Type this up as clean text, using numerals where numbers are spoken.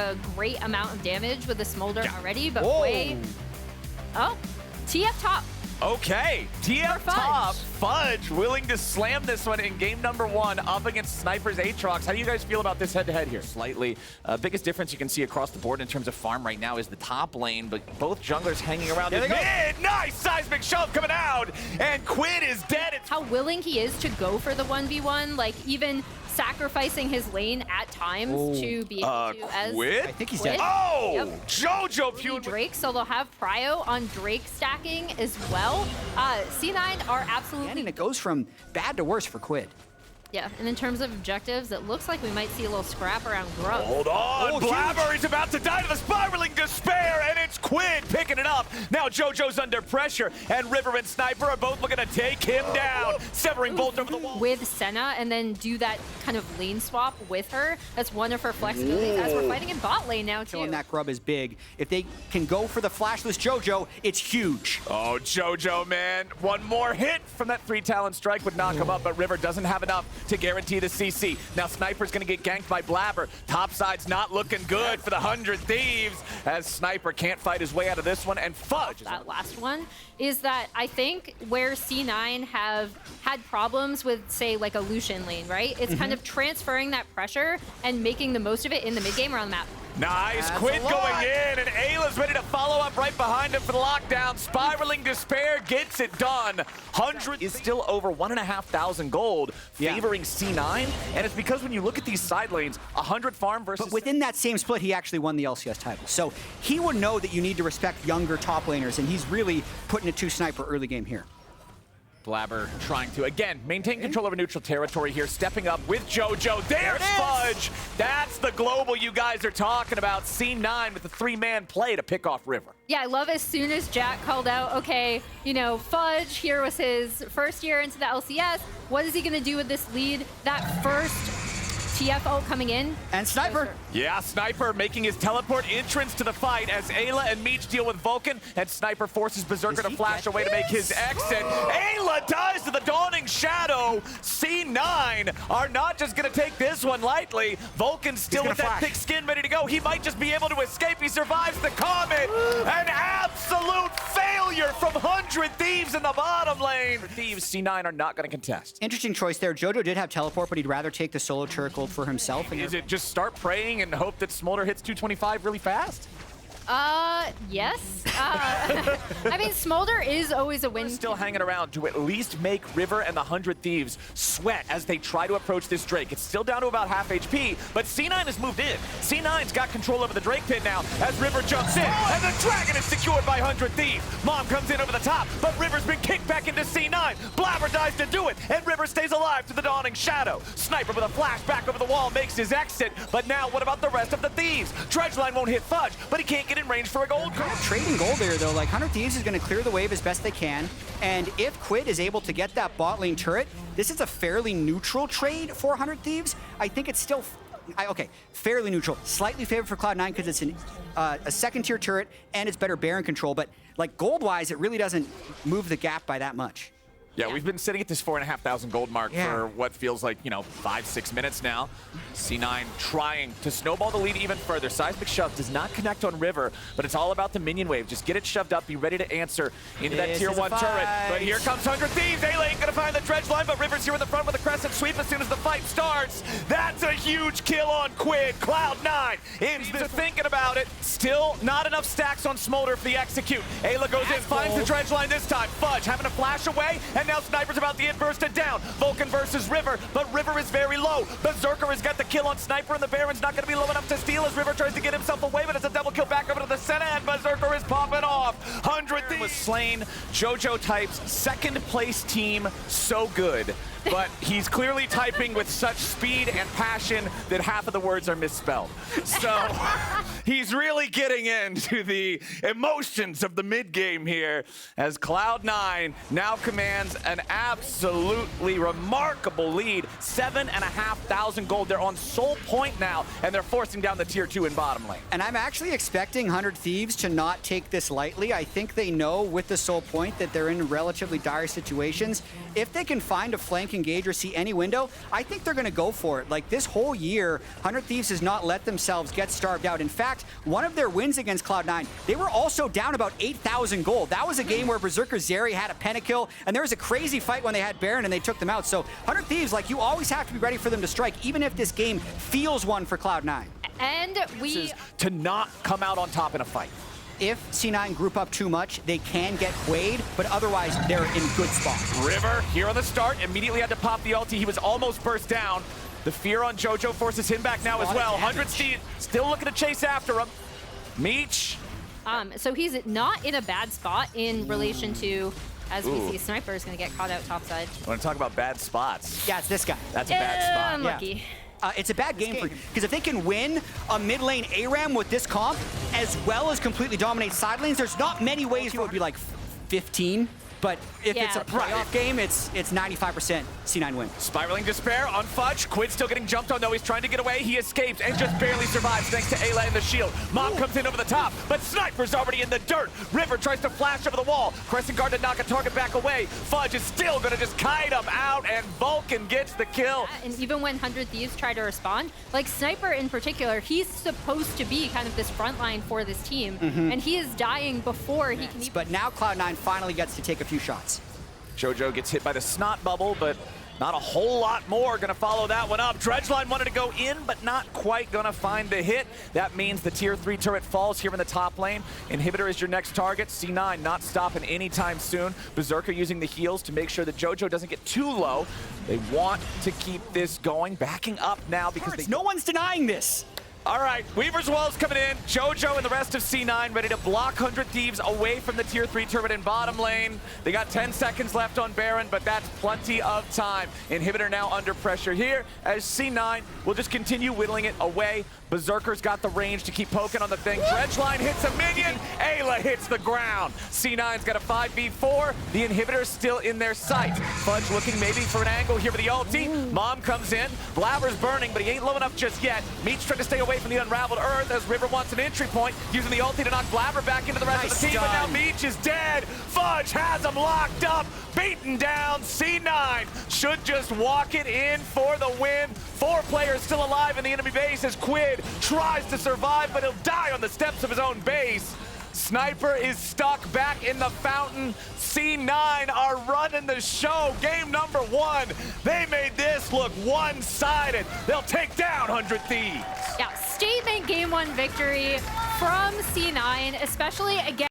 a great amount of damage with the Smolder already, but Whoa. Quay... Oh, TF top. Okay, TF top, Fudge willing to slam this one in game number 1 up against Sniper's Aatrox. How do you guys feel about this head-to-head here? Slightly. Biggest difference you can see across the board in terms of farm right now is the top lane, but both junglers hanging around the mid. Nice seismic shove coming out, and Quinn is dead. How willing he is to go for the 1v1, like even sacrificing his lane at times to be able to I think he's dead. Oh! Yep. Jojo Pune. Drake, so they'll have Prio on Drake stacking as well. C9 are absolutely... And it goes from bad to worse for Quid. Yeah, and in terms of objectives, it looks like we might see a little scrap around Grub. Hold on, Blabber, he's about to die to the spiraling despair, and it's Quinn picking it up. Now Jojo's under pressure, and River and Sniper are both looking to take him down. Severing Bolt over the wall. With Senna, and then do that kind of lane swap with her. That's one of her flexibilities, as we're fighting in bot lane now, too. Killing that Grub is big. If they can go for the flashless Jojo, it's huge. Oh, Jojo, man. One more hit from that 3-talent strike would knock him up, but River doesn't have enough to guarantee the CC. Now Sniper's gonna get ganked by Blabber. Topside's not looking good for the 100 Thieves, as Sniper can't fight his way out of this one, and Fudge. That last one is that I think where C9 have had problems with, say, like a Lucian lane, right? It's kind of transferring that pressure and making the most of it in the mid game around the map. Nice, Quinn going in, and Ayla's ready to follow up right behind him for the lockdown. Spiraling Despair gets it done. 100 is still over 1,500 gold, favoring C9, and it's because when you look at these side lanes, 100 farm versus... But within that same split, he actually won the LCS title. So he would know that you need to respect younger top laners, and he's really putting it to Sniper early game here. Blabber trying to, again, maintain control over neutral territory here, stepping up with Jojo. There's Fudge! That's the global you guys are talking about. C9 with the 3-man play to pick off River. Yeah, I love as soon as Jack called out, okay, you know, Fudge, here was his first year into the LCS. What is he going to do with this lead? That first TF ult coming in. And Sniper. Yeah, Sniper making his teleport entrance to the fight as Ayla and Meech deal with Vulcan, and Sniper forces Berserker to flash away to make his exit. Ayla dies to the Dawning Shadow. C9 are not just going to take this one lightly. Vulcan's still with that thick skin ready to go. He might just be able to escape. He survives the Comet. An absolute failure from 100 Thieves in the bottom lane. Thieves, C9 are not going to contest. Interesting choice there. Jojo did have teleport, but he'd rather take the solo turret gold for himself. And is it just start praying and hope that Smolder hits 225 really fast? Yes. I mean, Smolder is always a win. Still hanging around to at least make River and the 100 Thieves sweat as they try to approach this Drake. It's still down to about half HP, but C9 has moved in. C9's got control over the Drake pit now as River jumps in, and the Dragon is secured by 100 Thieves. Mom comes in over the top, but River's been kicked back into C9. Blabber dies to do it, and River stays alive to the Dawning Shadow. Sniper with a flash back over the wall makes his exit, but now what about the rest of the Thieves? Dredgeline won't hit Fudge, but he can't get in range for a gold card. Trading gold there, though. Like, 100 Thieves is going to clear the wave as best they can. And if Quid is able to get that bot lane turret, this is a fairly neutral trade for 100 Thieves. I think it's still... okay, fairly neutral. Slightly favored for Cloud9 because it's a second-tier turret and it's better Baron control. But, like, gold-wise, it really doesn't move the gap by that much. Yeah, we've been sitting at this 4,500 gold mark for what feels like, you know, 5-6 minutes now. C9 trying to snowball the lead even further. Seismic Shove does not connect on River, but it's all about the minion wave. Just get it shoved up, be ready to answer into that tier 1 turret. But here comes 100 Thieves. Ayla ain't gonna find the dredge line, but River's here in the front with a crescent sweep as soon as the fight starts. That's a huge kill on Quid. Cloud9 ends this thinking about it. Still not enough stacks on Smolder for the execute. Ayla goes in, finds the dredge line this time. Fudge having to flash away, and now Sniper's about to get bursted down. Vulcan versus River, but River is very low. Berserker has got the kill on Sniper, and the Baron's not going to be low enough to steal as River tries to get himself away, but it's a double kill back over to the Senna, and Berserker is popping off. 100 was slain. Jojo types second place team so good, but he's clearly typing with such speed and passion that half of the words are misspelled. So He's really getting into the emotions of the mid-game here as Cloud9 now commands an absolutely remarkable lead. 7,500 gold. They're on sole point now, and they're forcing down the tier 2 in bottom lane. And I'm actually expecting 100 Thieves to not take this lightly. I think they know with the sole point that they're in relatively dire situations. If they can find a flank engage or see any window, I think they're going to go for it. Like this whole year, 100 Thieves has not let themselves get starved out. In fact, one of their wins against Cloud9, they were also down about 8,000 gold. That was a game where Berserker Zeri had a pentakill, and there was a crazy fight when they had Baron and they took them out. So 100 Thieves, like, you always have to be ready for them to strike, even if this game feels one for Cloud9. And we... to not come out on top in a fight. If C9 group up too much, they can get Quaid, but otherwise they're in good spot. River here on the start, immediately had to pop the ulti. He was almost burst down. The fear on JoJo forces him back now as well. 100 Steve still looking to chase after him. Meech. So he's not in a bad spot in relation to, as we see, Sniper is going to get caught out topside. I want to talk about bad spots. Yeah, it's this guy. That's a bad spot. Unlucky. Yeah. It's a bad game for, because if they can win a mid lane ARAM with this comp, as well as completely dominate side lanes, there's not many ways it would be like 15. But if it's a playoff game, it's 95% C9 win. Spiraling Despair on Fudge. Quid still getting jumped on, though. He's trying to get away. He escapes and just barely survives thanks to Ayla and the shield. Mom comes in over the top, but Sniper's already in the dirt. River tries to flash over the wall. Crescent Guard to knock a target back away. Fudge is still going to just kite him out, and Vulcan gets the kill. Yeah, and even when 100 Thieves try to respond, like Sniper in particular, he's supposed to be kind of this front line for this team, and he is dying before he can even... But now Cloud9 finally gets to take a few shots. JoJo gets hit by the snot bubble, but not a whole lot more going to follow that one up. Dredgeline wanted to go in, but not quite going to find the hit. That means the tier 3 turret falls here in the top lane. Inhibitor is your next target. C9 not stopping anytime soon. Berserker using the heals to make sure that JoJo doesn't get too low. They want to keep this going. Backing up now because no one's denying this. All right, Weaver's Wall's coming in. JoJo and the rest of C9 ready to block 100 Thieves away from the tier 3 turret in bottom lane. They got 10 seconds left on Baron, but that's plenty of time. Inhibitor now under pressure here as C9 will just continue whittling it away. Berserker's got the range to keep poking on the thing. Dredgeline hits a minion. Ayla hits the ground. C9's got a 5v4. The Inhibitor's still in their sight. Fudge looking maybe for an angle here with the ulti. Mom comes in. Blabber's burning, but he ain't low enough just yet. Meech trying to stay away from the unraveled earth as River wants an entry point, using the ulti to knock Blabber back into the rest of the team, but now Meech is dead. Fudge has him locked up, beaten down. C9 should just walk it in for the win. 4 players still alive in the enemy base as Quid tries to survive, but he'll die on the steps of his own base. Sniper is stuck back in the fountain. C9 are running the show. Game number 1. They made this look one-sided. They'll take down 100 Thieves. Yeah, statement game 1 victory from C9, especially again.